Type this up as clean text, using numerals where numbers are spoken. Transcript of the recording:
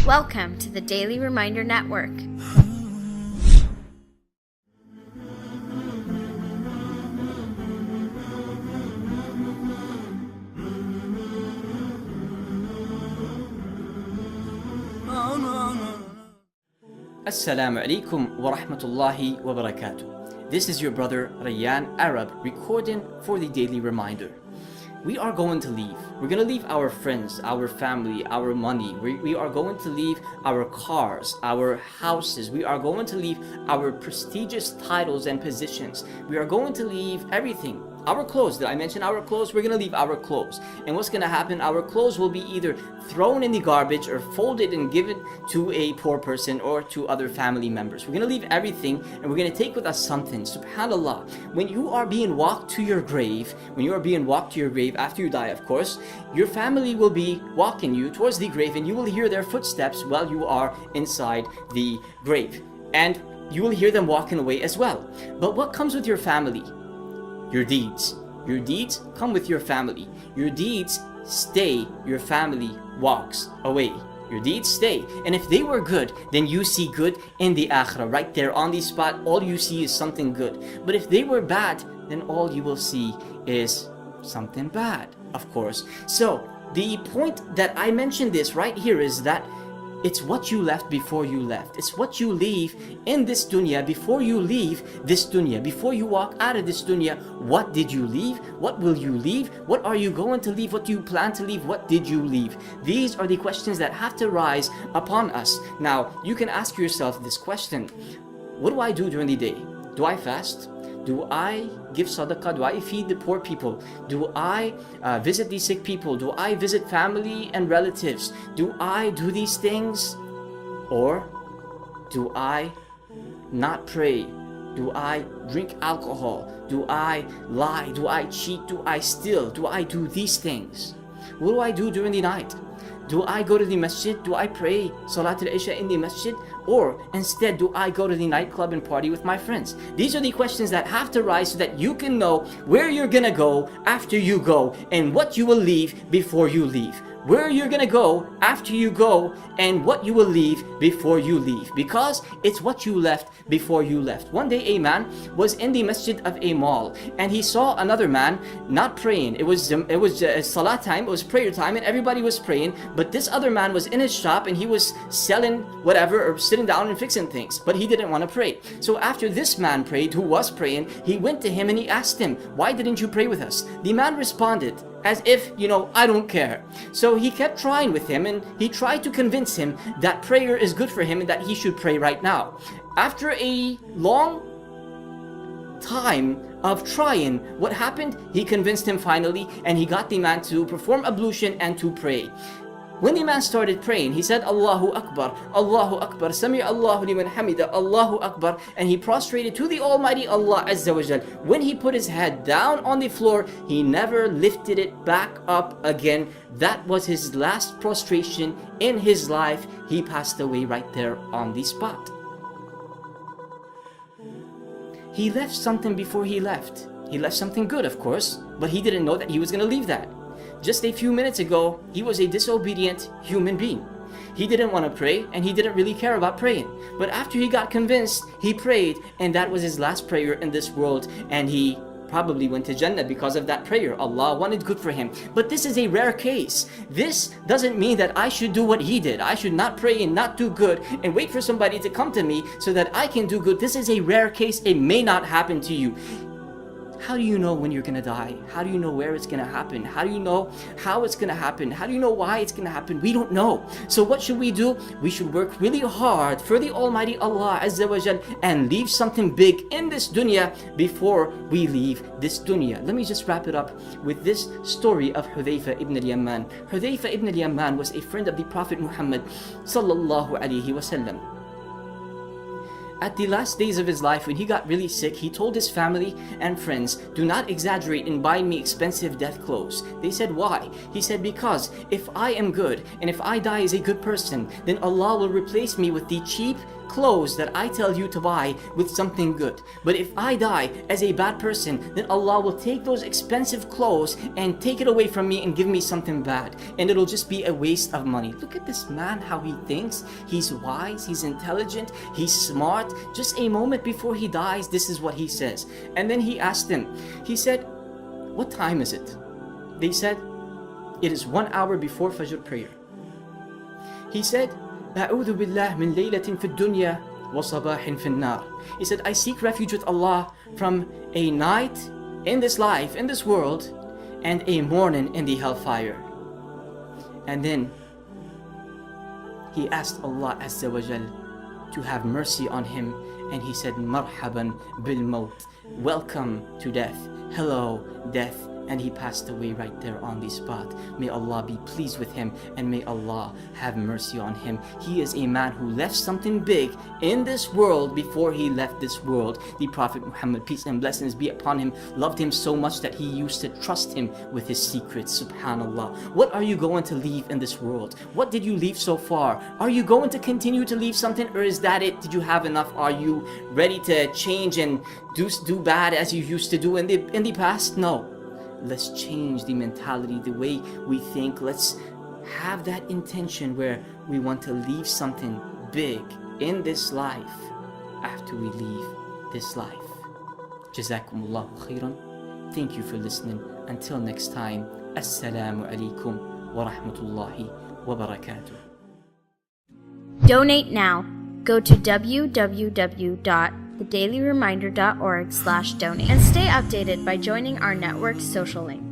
Welcome to the Daily Reminder Network. Assalamu alaikum wa rahmatullahi wa barakatuh. This is your brother Rayyan Arab recording for the Daily Reminder. We are going to leave. We're going to leave our friends, our family, our money. We are going to leave our cars, our houses. We are going to leave our prestigious titles and positions. We are going to leave everything. Our clothes, did I mention our clothes? We're going to leave our clothes. And what's going to happen? Our clothes will be either thrown in the garbage or folded and given to a poor person or to other family members. We're going to leave everything and we're going to take with us something. SubhanAllah. When you are being walked to your grave, after you die, of course, your family will be walking you towards the grave and you will hear their footsteps while you are inside the grave. And you will hear them walking away as well. But what comes with your family? Your deeds. Your deeds come with your family. Your deeds stay, your family walks away. Your deeds stay. And if they were good, then you see good in the akhirah. Right there on the spot, all you see is something good. But if they were bad, then all you will see is something bad, of course. So, the point that I mentioned this right here is that it's what you left before you left. It's what you leave in this dunya before you leave this dunya. Before you walk out of this dunya, what did you leave? What will you leave? What are you going to leave? What do you plan to leave? What did you leave? These are the questions that have to rise upon us. Now, you can ask yourself this question. What do I do during the day? Do I fast? Do I give sadaqah? Do I feed the poor people? Do I visit the sick people? Do I visit family and relatives? Do I do these things? Or do I not pray? Do I drink alcohol? Do I lie? Do I cheat? Do I steal? Do I do these things? What do I do during the night? Do I go to the masjid? Do I pray Salat al-Isha in the masjid? Or instead, do I go to the nightclub and party with my friends? These are the questions that have to rise so that you can know where you're gonna go after you go and what you will leave before you leave. Where you're gonna go after you go and what you will leave before you leave, because it's what you left before you left. One day a man was in the masjid of a mall and he saw another man not praying. It was salat time, it was prayer time, and everybody was praying, but this other man was in his shop and he was selling whatever or sitting down and fixing things, but he didn't want to pray. So after this man prayed, who was praying, he went to him and he asked him, "Why didn't you pray with us?" The man responded as if, I don't care. So he kept trying with him and he tried to convince him that prayer is good for him and that he should pray right now. After a long time of trying, what happened? He convinced him finally and he got the man to perform ablution and to pray. When the man started praying, he said, Allahu Akbar, Sami Allahu liman hamida, Allahu Akbar, and he prostrated to the Almighty Allah Azza wa Jal. When he put his head down on the floor, he never lifted it back up again. That was his last prostration in his life. He passed away right there on the spot. He left something before he left. He left something good, of course, but he didn't know that he was going to leave that. Just a few minutes ago, he was a disobedient human being. He didn't want to pray and he didn't really care about praying. But after he got convinced, he prayed, and that was his last prayer in this world, and he probably went to Jannah because of that prayer. Allah wanted good for him. But this is a rare case. This doesn't mean that I should do what he did. I should not pray and not do good and wait for somebody to come to me so that I can do good. This is a rare case. It may not happen to you. How do you know when you're gonna die? How do you know where it's gonna happen? How do you know how it's gonna happen? How do you know why it's gonna happen? We don't know. So what should we do? We should work really hard for the Almighty Allah Azza wa Jal and leave something big in this dunya before we leave this dunya. Let me just wrap it up with this story of Hudhayfa ibn al-Yaman. Hudhayfa ibn al-Yaman was a friend of the Prophet Muhammad sallallahu alaihi wasallam. At the last days of his life, when he got really sick, he told his family and friends, "Do not exaggerate in buying me expensive death clothes." They said, "Why?" He said, "Because if I am good and if I die as a good person, then Allah will replace me with the cheap clothes that I tell you to buy with something good. But if I die as a bad person, then Allah will take those expensive clothes and take it away from me and give me something bad. And it'll just be a waste of money. Look at this man, how he thinks. He's wise, he's intelligent, he's smart. Just a moment before he dies, this is what he says. And then he asked them, he said, what time is it? They said, it is 1 hour before Fajr prayer. He said, أعوذ بالله من ليلة في الدنيا وصباح في النار. He said, I seek refuge with Allah from a night in this life, in this world, and a morning in the hellfire. And then he asked Allah Azza wa Jal to have mercy on him, and he said, Marhaban bil maut. Welcome to death. Hello, death. And he passed away right there on the spot. May Allah be pleased with him, and may Allah have mercy on him. He is a man who left something big in this world before he left this world. The Prophet Muhammad, peace and blessings be upon him, loved him so much that he used to trust him with his secrets. Subhanallah. What are you going to leave in this world? What did you leave so far? Are you going to continue to leave something, or is that it? Did you have enough? Are you ready to change and do bad as you used to do in the past? No. Let's change the mentality, the way we think. Let's have that intention where we want to leave something big in this life after we leave this life. Jazakumullahu khairan. Thank you for listening. Until next time, Assalamu alaikum wa rahmatullahi wa barakatuh. Donate now. Go to www.thedailyreminder.org/donate and stay updated by joining our network's social link.